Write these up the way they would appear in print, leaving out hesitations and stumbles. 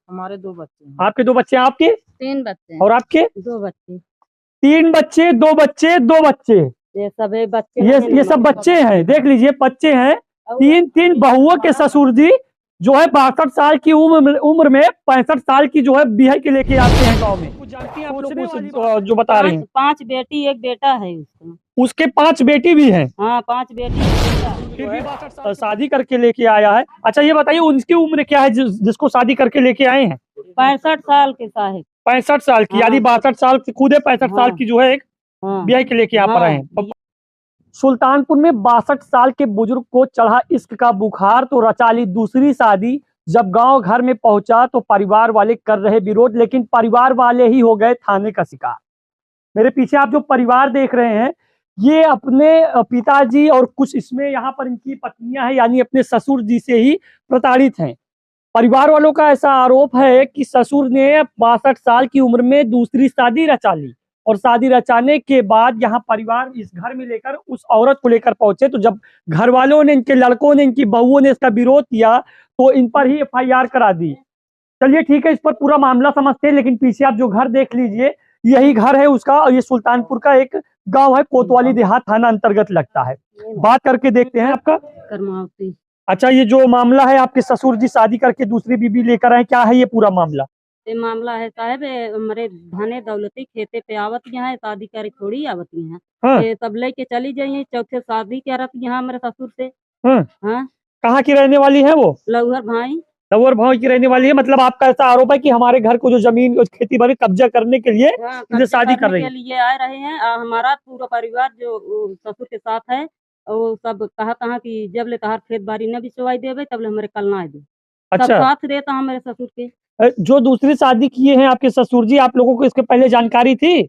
हमारे 2 बच्चे हैं। आपके 2 बच्चे हैं, आपके? 3 बच्चे हैं। और आपके? 2 बच्चे। 3 बच्चे, 2 बच्चे, 2 बच्चे। ये सब बच्चे ये सब बच्चे हैं, देख लीजिए बच्चे हैं। 3 बहुओं के ससुर जी जो है 62 साल की उम्र में 65 साल की जो है बिहाई के लेके आते हैं गाँव में। कुछ जानती हैं आप लोग जो बता रहे हैं? 5 बेटी 1 बेटा है उसका। उसके 5 बेटी भी हैं? हाँ, 5 बेटी 1 बेटा है। फिर भी शादी करके लेके आया है। अच्छा ये बताइए उनकी उम्र क्या है जिसको शादी करके लेके आए हैं? 65 साल के साहब। 65 साल की, यानी 62 साल की खुद है, 65 साल की जो है एक बिहाई के लेके आप रहे हैं। सुल्तानपुर में 62 साल के बुजुर्ग को चढ़ा इश्क का बुखार तो रचा ली दूसरी शादी। जब गांव घर में पहुंचा तो परिवार वाले कर रहे विरोध, लेकिन परिवार वाले ही हो गए थाने का शिकार। मेरे पीछे आप जो परिवार देख रहे हैं ये अपने पिताजी और कुछ इसमें यहाँ पर इनकी पत्नियां हैं, यानी अपने ससुर जी से ही प्रताड़ित हैं। परिवार वालों का ऐसा आरोप है कि ससुर ने 62 साल की उम्र में दूसरी शादी रचा ली और शादी रचाने के बाद यहाँ परिवार इस घर में लेकर उस औरत को लेकर पहुंचे, तो जब घर वालों ने, इनके लड़कों ने, इनकी बहुओं ने इसका विरोध किया तो इन पर ही FIR करा दी। चलिए ठीक है, इस पर पूरा मामला समझते हैं, लेकिन पीछे आप जो घर देख लीजिए यही घर है उसका, और ये सुल्तानपुर का एक गांव है, कोतवाली देहात थाना अंतर्गत लगता है। बात करके देखते हैं आपका। करमावती। अच्छा ये जो मामला है, आपके ससुर जी शादी करके दूसरी बीबी लेकर आए, क्या है ये पूरा मामला? ये मामला है साहब, हमारे धने दौलती खेते पे आवत यहाँ है, शादी करे थोड़ी आवत यहाँ। हाँ। तब लेके चली जाइए, चौथे शादी करत यहाँ मेरे ससुर से। हाँ। हाँ। कहाँ की रहने वाली है वो? लौहर भाई। लवर भाव की रहने वाली है। मतलब आपका ऐसा आरोप है कि हमारे घर को जो जमीन खेती बाड़ी कब्जा करने के लिए इनसे शादी कर रही है? के लिए आए रहे हैं। हमारा पूरा परिवार जो ससुर के साथ है वो सब कहा था कि जब ले तहार खेत बाड़ी न बिचवाई देवे तब ले हमारे कल ना दे। अच्छा। सब साथ रहता हमारे ससुर के। जो दूसरी शादी किए हैं आपके ससुर जी, आप लोगों को इसके पहले जानकारी थी?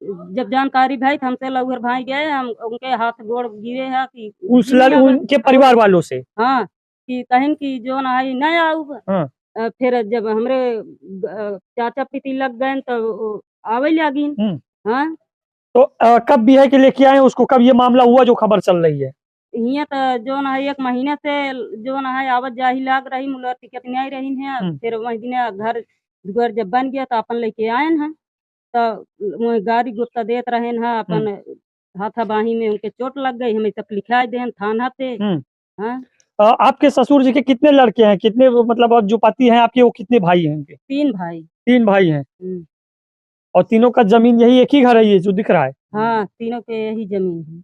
जब जानकारी भाई हमसे लौहर भाई गए, हम उनके हाथ गोड़ गिरे हैं कि उनके परिवार वालों से। हाँ, कि कहें कि जो ना आई न आऊ। हाँ। फिर जब हमरे चाचा पिती लग गए तो आवे लगिन। हाँ। तो कब बिहाई के लेके आए उसको, कब ये मामला हुआ जो खबर चल रही है? यहाँ तो जो ना 1 महीने से जो ना है आवत जाही लाग रही, मुला टिकट नहीं आई रही है। फिर वही दिन घर घर जब बन गया तो अपन लेके आए हैं, तो गाड़ी गुस्सा देत रहे हैं अपन हाथा बाही में उनके चोट लग गई, हमें सब लिखाई दे थाना पे। हाँ। आपके ससुर जी के कितने लड़के हैं, कितने मतलब जो पति हैं आपके वो कितने भाई हैं उनके? 3 भाई। 3 भाई हैं। और तीनों का जमीन यही एक ही घर है ये जो दिख रहा है? हाँ, तीनों के यही जमीन है।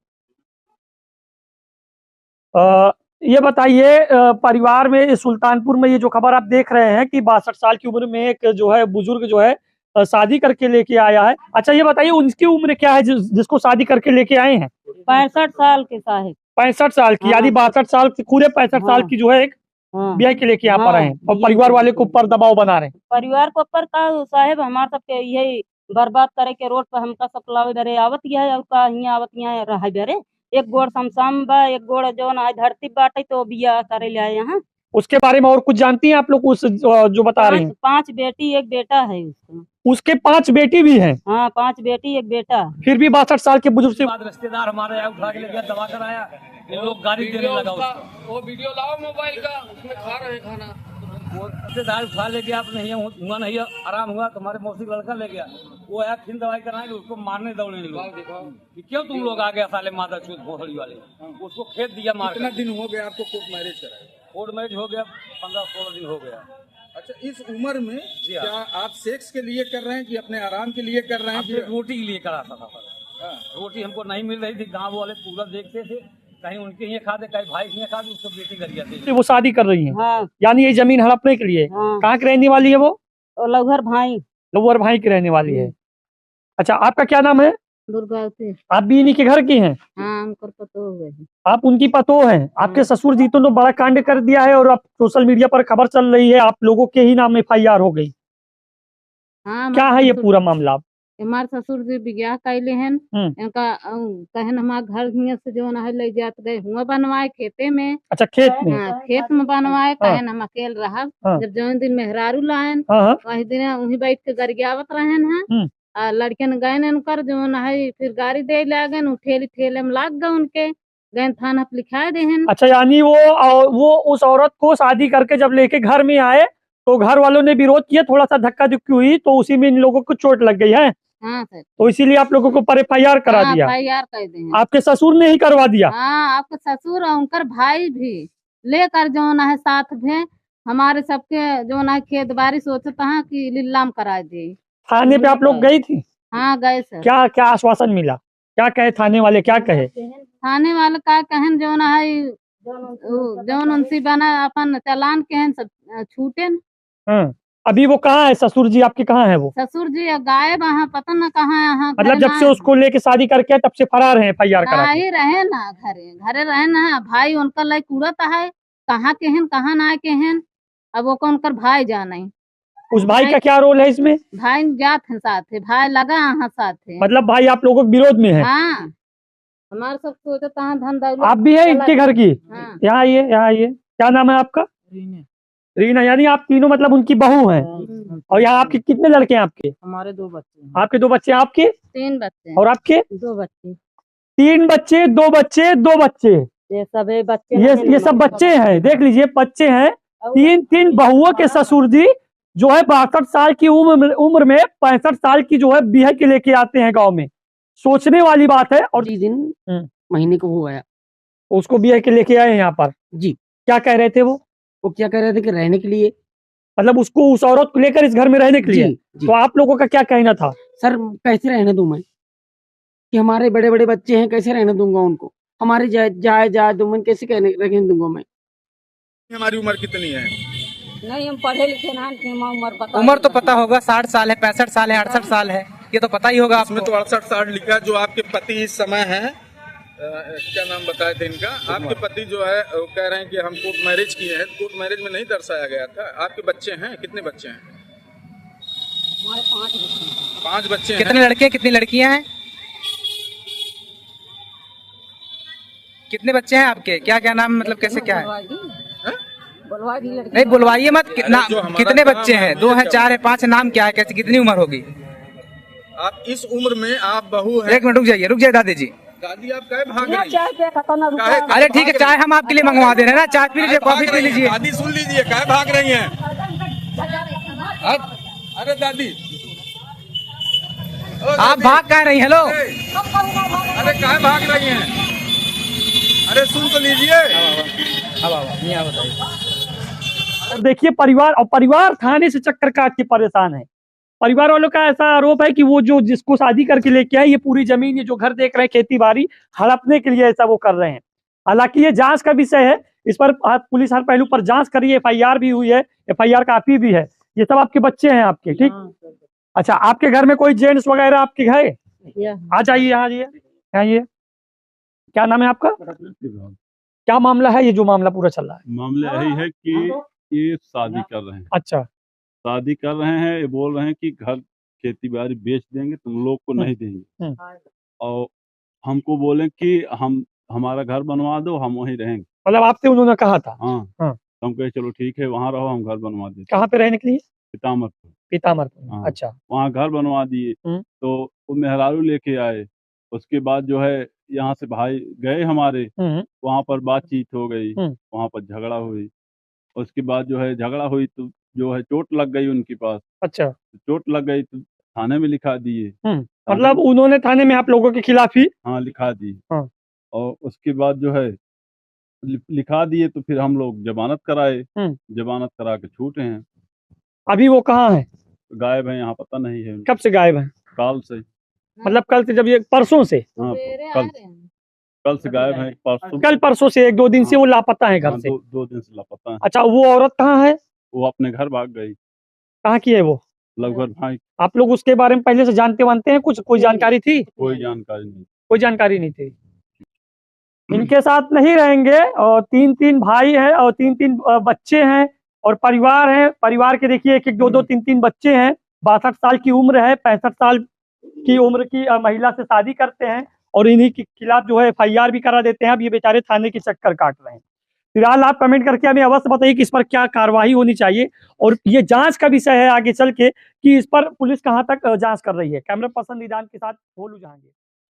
ये बताइए परिवार में सुल्तानपुर में ये जो खबर आप देख रहे हैं कि 62 साल की उम्र में एक जो है बुजुर्ग जो है शादी करके लेके आया है। अच्छा ये बताइए उनकी उम्र क्या है जिसको शादी करके लेके आए हैं? 65 साल के साहब। 65 साल की, यानी 62 साल पूरे 65 साल की जो है एक ब्याह के लेके आप रहे हैं, और परिवार वाले को ऊपर दबाव बना रहे हैं। परिवार को ऊपर का साहेब हमारे सबके यही बर्बाद करे के रोड पर हमका सब लावे डरे आवत है, और का हियां आवत यहाँ रहा डरे। एक गोड़ समसाम बा, एक गोड़ जो ना धरती बाटे तो बिया करे ले आए यहाँ। उसके बारे में और कुछ जानती हैं आप लोग उस जो बता रहे हैं? 5 बेटी 1 बेटा है उसका। उसके 5 बेटी भी हैं? हाँ, 5 बेटी 1 बेटा। फिर भी 62 साल के बुजुर्ग से रिश्तेदार हमारे यहाँ उठा के ले गया, दबा कर आया, ये लोग गाड़ी देने लगा उसको। वो वीडियो लाओ मोबाइल का, उसमें खा रहे हैं खाना। वो रिश्तेदार उठा ले गया, आपने नहीं हुआ नहीं आराम हुआ, तुम्हारे मौसी लड़का ले गया, वो आया फिर दवाई कराएंगे, उसको मारने दौड़ने लगे कि क्यों तुम लोग आ गए साले माता चूत भोसड़ी वाले। उसको खेत दिया मार। कितना दिन हो गया आपको कोर्ट मैरिज कराए? कोर्ट मैरिज हो गया 15-16 दिन हो गया। अच्छा, इस उम्र में क्या आप सेक्स के लिए कर रहे हैं कि अपने आराम के लिए कर रहे हैं? रोटी के लिए करा था रोटी हमको नहीं मिल रही थी, गाँव वाले पूरा देखते थे, कहीं उनके ही खाते कहीं भाई के खाते, उसको बेटी कर गया। वो शादी कर रही है? हाँ। यानी ये जमीन हड़पने के लिए? हाँ। कहाँ की रहने वाली है वो? लौहर भाई। लवर भाई की रहने वाली है। अच्छा आपका क्या नाम है? दुर्गावती। आप भी इन्हीं के घर की हैं? हाँ, हमको पतो हुए। आप उनकी पतोह हैं? आपके ससुर जी तो बड़ा कांड कर दिया है और अब सोशल मीडिया पर खबर चल रही है आप लोगों के ही नाम FIR हो गई। हाँ, क्या है ये पूरा मामला? हमारे ससुर जी विज्ञाह कैले हैं, इनका कहन हमारे घर हियां से जो ना ले जात गए हुआ बनवाए खेते में। अच्छा खेत में? हाँ, खेत में बनवाए, कहन हम अकेले रहा। जब जो दिन मेहरारू लाइन वही दिन वही बैठ के गरियावत रहन है। लड़कियन गए उनकर जो ना है, फिर गाड़ी दे लगे ठेली ठेले में लाग गए उनके, गए थाना पे लिखा दे। अच्छा यानी वो उस औरत को शादी करके जब लेके घर में आए तो घर वालों ने विरोध किया, थोड़ा सा धक्का धुक्की हुई तो उसी में इन लोगों को चोट लग गई है। हाँ सर, तो इसीलिए आप लोगों को पर FIR करा दिया। FIR कर दे। आपके ससुर ने ही करवा दिया? हाँ, आपके ससुर और उनकर भाई भी लेकर जो ना है साथ में हमारे सबके जो ना खेत बाड़ी सोचता है कि लीलाम करा दे। थाने पे आप लोग गई थी? हाँ गए सर। क्या क्या आश्वासन मिला? क्या कहे थाने वाले, क्या कहे? थाने वाले का कहन जो ना है जौन उनसे बना अपन चालान कहन सब छूटे न। हाँ। अभी वो कहाँ है ससुर जी आपके, कहाँ है वो? ससुर जी गायब वहाँ, पता न कहाँ है यहाँ। मतलब जब से उसको लेके शादी करके तब से फरार हैं FIR करा के? ही रहे ना, घरे रहे ना। भाई उनका लाइक उड़ता है, कहाँ केहन कहाँ ना केहन, अब वो कौन कर भाई जाने। उस भाई का क्या रोल है इसमें? भाई जात है साथ है, भाई लगा यहाँ साथ है। मतलब भाई आप लोगों के विरोध में है? हाँ, हमारे सब सोचता है धन दौलत। आप भी है इनके घर की? हाँ। यहाँ आइए, यहाँ आइए। क्या नाम है आपका? रीना। यानी आप तीनों मतलब उनकी बहू हैं। और यहाँ आपके कितने लड़के हैं आपके? हमारे 2 बच्चे। आपके 2 बच्चे? आपके 3 बच्चे। और आपके? 2 बच्चे। 3 बच्चे, 2 बच्चे, 2 बच्चे। ये सब बच्चे, ये सब बच्चे हैं, देख लीजिए बच्चे हैं। 3 बहुओं के ससुर जी जो है 62 साल की उम्र में 65 साल की जो है बिया के लेके आते हैं गांव में। सोचने वाली बात है। और दिन महीने को हुआ है, उसको बिया के लेके आए यहाँ पर जी। क्या कह रहे थे वो? वो क्या कह रहे थे कि रहने के लिए, मतलब उसको, उस औरत को लेकर इस घर में रहने के लिए? जी। तो आप लोगों का क्या कहना था? सर कैसे रहने दूं मैं, कि हमारे बड़े बड़े बच्चे हैं, कैसे रहने दूंगा उनको? हमारी जायदाद कैसे रहने दूंगा मैं? हमारी उम्र कितनी है? नहीं, हम पढ़े लिखे ना, उम्र तो पता होगा, 60 साल है, 65 साल है, 68 साल है, ये तो पता ही होगा आपको। इसमें तो 68 साल लिखा। जो आपके पति इस समय है, क्या नाम बताए थे इनका? आपके पति जो है वो कह रहे हैं कि हम कोर्ट मैरिज किए हैं। कोर्ट मैरिज में नहीं दर्शाया गया था। आपके बच्चे हैं, कितने बच्चे हैं? हमारे 5 बच्चे। 5 बच्चे हैं। कितने लड़के कितनी लड़कियां हैं? कितने बच्चे हैं आपके? क्या क्या नाम, मतलब कैसे क्या है? नहीं बुलवाइए मत। कितने बच्चे हैं? 2 है, 4 है, 5 है, नाम क्या है, कैसे, कितनी उम्र होगी? आप इस उम्र में आप बहू हैं। 1 मिनट रुक जाइए दादी जी। दादी आप काहे भाग रही हैं? अरे ठीक है, चाय हम आपके लिए मंगवा दे रहे हैं ना, चाय पी लीजिए, कॉफी पी लीजिए। दादी सुन लीजिए, काहे भाग रही हैं? अरे दादी, आप भाग कहाँ रही? हेलो, अरे काहे भाग रही हैं? अरे सुन तो लीजिए। और देखिए परिवार थाने से चक्कर काट के परेशान है। परिवार वालों का ऐसा आरोप है कि वो जो जिसको शादी करके लेके आए, ये पूरी जमीन, ये जो घर देख रहे हैं, खेती बाड़ी हड़पने के लिए ऐसा वो कर रहे हैं। हालांकि ये जांच का विषय है, इस पर पुलिस हर पहलू पर जांच कर रही है। FIR भी हुई है, FIR कॉपी भी है। ये सब आपके बच्चे हैं आपके, ठीक? अच्छा, आपके घर में कोई जेंट्स वगैरह आपके है? आ जाइए, यहाँ आइए। क्या नाम है आपका? क्या मामला है, ये जो मामला पूरा चल रहा है? मामला यही है कि ये शादी कर रहे हैं। अच्छा। शादी कर रहे हैं, ये बोल रहे हैं कि घर खेती बाड़ी बेच देंगे, तुम लोग को नहीं देंगे। और हमको बोले कि हमारा घर बनवा दो, हम वहीं रहेंगे। मतलब आपसे उन्होंने कहा था? हाँ। हाँ। तो हम कहे चलो ठीक है, वहाँ रहो, हम घर बनवा देते। कहाँ पे रहने के लिए? पीताम्बरपुर। हाँ। अच्छा। वहाँ घर बनवा दिए। तो वो मेहरारू लेके आए। उसके बाद जो है यहाँ से भाई गए हमारे, वहाँ पर बातचीत हो गई, वहाँ पर झगड़ा हुई। उसके बाद जो है झगड़ा हुई तो जो है चोट लग गई उनके पास। अच्छा। चोट लग गई तो थाने में लिखा दिए। मतलब उन्होंने थाने में आप लोगों के खिलाफ ही? हाँ, लिखा दी। हाँ। और उसके बाद जो है लिखा दिए तो फिर हम लोग जमानत कराए। जमानत करा के छूटे हैं। अभी वो कहाँ है? गायब है, यहाँ पता नहीं है। कब से गायब है? काल से। मतलब कल से? जब ये परसों से? हाँ, कल से गायब है। कल परसों से 1-2 दिन से वो लापता है घर से? 2 दिन से लापता है। अच्छा, वो औरत कहाँ है? वो अपने घर भाग गई। कहाँ की है वो? लवघर भाई। आप लोग उसके बारे में पहले से जानते वानते हैं? कुछ कोई जानकारी थी? कोई जानकारी नहीं। कोई जानकारी नहीं थी। इनके साथ नहीं रहेंगे। और 3 भाई हैं और 3 बच्चे हैं और परिवार है। परिवार के देखिए 1-1, 2-2, 3 बच्चे हैं। 62 साल की उम्र है, 65 साल की उम्र की महिला से शादी करते हैं और इन्हीं के खिलाफ जो है FIR भी करा देते हैं। अब ये बेचारे थाने की चक्कर काट रहे हैं। फिलहाल आप कमेंट करके हमें अवश्य बताइए कि इस पर क्या कार्रवाई होनी चाहिए और ये जांच का विषय है आगे चल के कि इस पर पुलिस कहां तक जांच कर रही है। कैमरा पर्सन निदान के साथ भोलू जहांगीर।